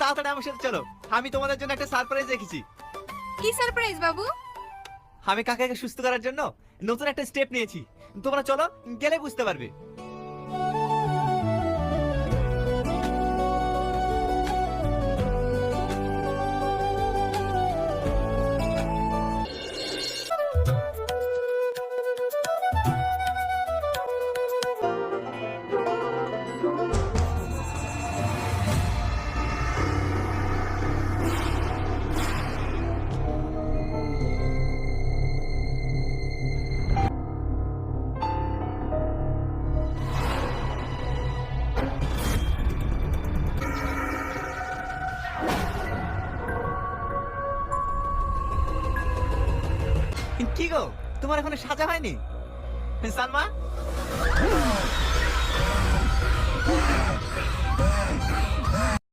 তাড়াতাড়ি আমার সাথে চলো, আমি তোমাদের জন্য একটা সারপ্রাইজ রেখেছি। কি সারপ্রাইজ বাবু? আমি কাকাকে সুস্থ করার জন্য নতুন একটা স্টেপ নিয়েছি, তোমরা চলো, গেলে বুঝতে পারবে। কি গো, তোমার এখনো সাজা হয়নি? সালমা,